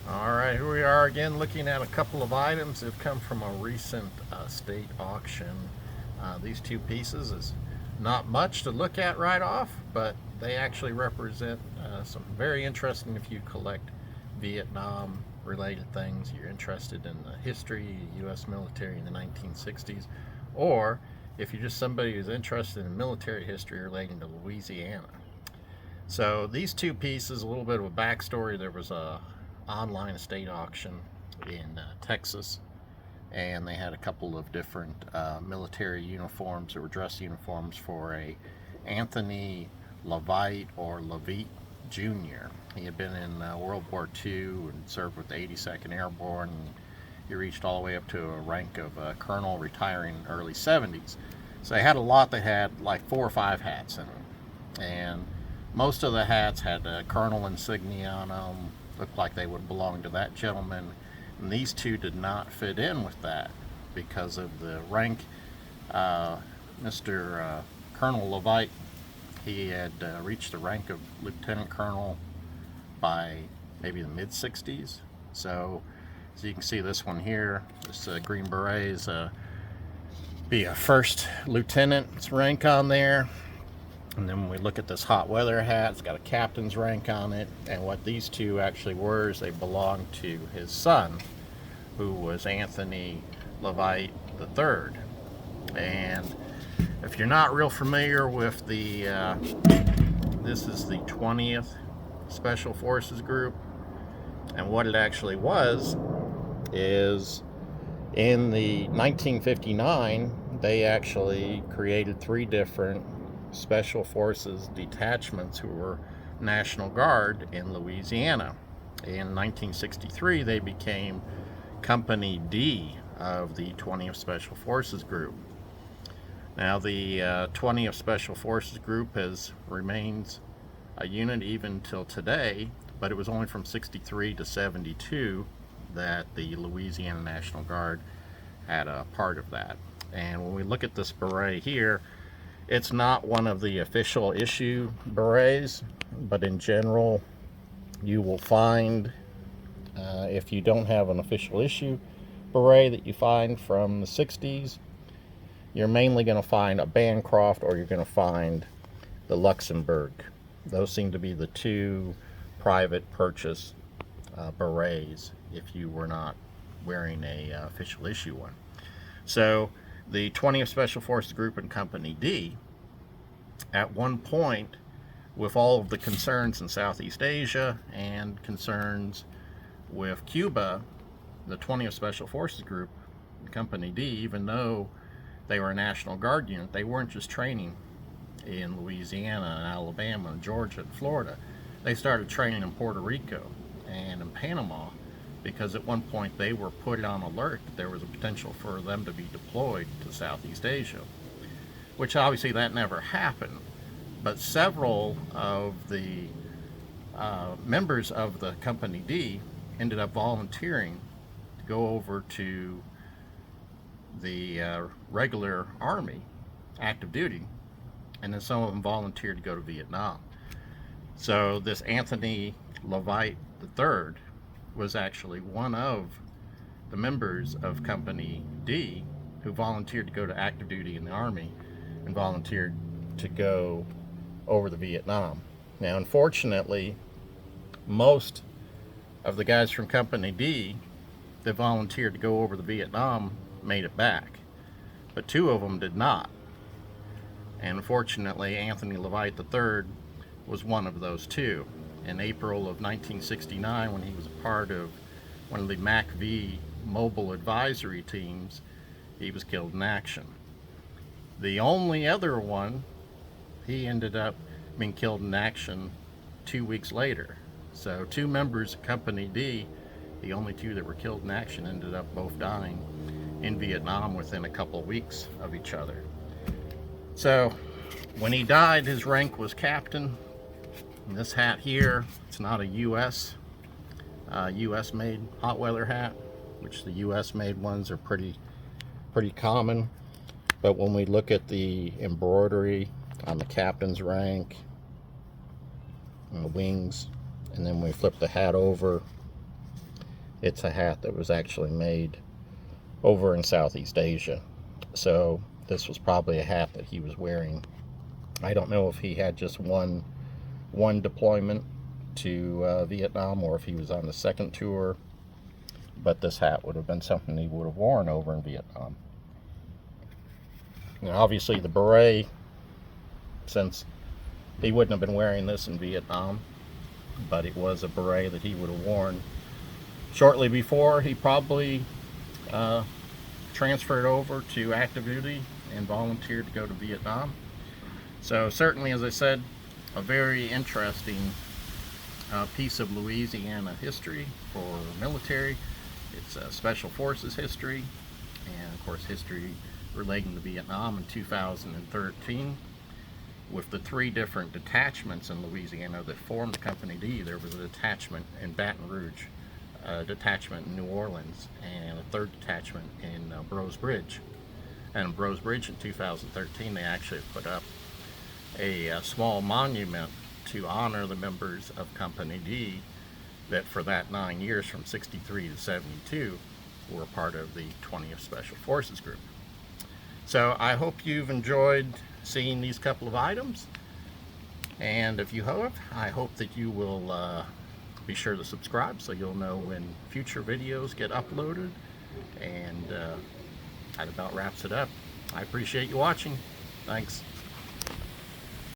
Alright, here we are again looking at a couple of items that have come from a recent state auction. These two pieces is not much to look at right off, but they actually represent some very interesting if you collect Vietnam related things, you're interested in the history of the U.S. military in the 1960s, or if you're just somebody who's interested in military history relating to Louisiana. So these two pieces, a little bit of a backstory. There was a online estate auction in Texas, and they had a couple of different military uniforms or dress uniforms for a Anthony Lavite or Lavite Jr. He had been in World War II and served with the 82nd Airborne, and he reached all the way up to a rank of colonel, retiring in the early 70s. So they had a lot that had like 4 or 5 hats in them, and most of the hats had a colonel insignia on them, looked like they would belong to that gentleman, and these two did not fit in with that because of the rank. Mr. Colonel Lavite, he had reached the rank of lieutenant colonel by maybe the mid-60s. So as you can see, this one here, this green beret is be a first lieutenant's rank on there. And then when we look at this hot weather hat, it's got a captain's rank on it. And what these two actually were is they belonged to his son, who was Anthony Lavite III. And if you're not real familiar with the, this is the 20th Special Forces Group. And what it actually was is in the 1959, they actually created 3 different Special Forces detachments who were National Guard in Louisiana. In 1963, they became Company D of the 20th Special Forces Group. Now, the 20th Special Forces Group remains a unit even till today, but it was only from 63 to 72 that the Louisiana National Guard had a part of that. And when we look at this beret here, it's not one of the official issue berets, but in general, you will find, if you don't have an official issue beret that you find from the 60s, you're mainly going to find a Bancroft or you're going to find the Luxembourg. Those seem to be the 2 private purchase berets if you were not wearing a official issue one. So the 20th Special Forces Group in Company D, at one point, with all of the concerns in Southeast Asia and concerns with Cuba, the 20th Special Forces Group in Company D, even though they were a National Guard unit, they weren't just training in Louisiana and Alabama and Georgia and Florida. They started training in Puerto Rico and in Panama, because at one point they were put on alert that there was a potential for them to be deployed to Southeast Asia, which obviously that never happened. But several of the members of the Company D ended up volunteering to go over to the regular Army, active duty, and then some of them volunteered to go to Vietnam. So this Anthony Lavite III was actually one of the members of Company D who volunteered to go to active duty in the Army and volunteered to go over to Vietnam. Now, unfortunately, most of the guys from Company D that volunteered to go over to Vietnam made it back, but 2 of them did not. And unfortunately, Anthony Lavite III was one of those 2. In April of 1969, when he was a part of one of the MACV Mobile Advisory Teams, he was killed in action. The only other one, he ended up being killed in action 2 weeks later. So 2 members of Company D, the only 2 that were killed in action, ended up both dying in Vietnam within a couple of weeks of each other. So when he died, his rank was captain. And this hat here, it's not a US made hot weather hat, which the US made ones are pretty common. But when we look at the embroidery on the captain's rank and the wings, and then we flip the hat over, it's a hat that was actually made over in Southeast Asia. So this was probably a hat that he was wearing. I don't know if he had just one deployment to Vietnam, or if he was on the second tour, but this hat would have been something he would have worn over in Vietnam. Now obviously the beret, since he wouldn't have been wearing this in Vietnam, but it was a beret that he would have worn shortly before he probably transferred over to active duty and volunteered to go to Vietnam. So certainly, as I said, a very interesting piece of Louisiana history for military. It's Special Forces history, and of course history relating to Vietnam in 2013. With the 3 different detachments in Louisiana that formed Company D, there was a detachment in Baton Rouge, a detachment in New Orleans, and a 3rd detachment in Bros Bridge. And in Bros Bridge in 2013, they actually put up a small monument to honor the members of Company D that for that 9 years, from 63 to 72, were part of the 20th Special Forces Group. So I hope you've enjoyed seeing these couple of items, and if you have, I hope that you will be sure to subscribe so you'll know when future videos get uploaded. And that about wraps it up. I appreciate you watching. Thanks.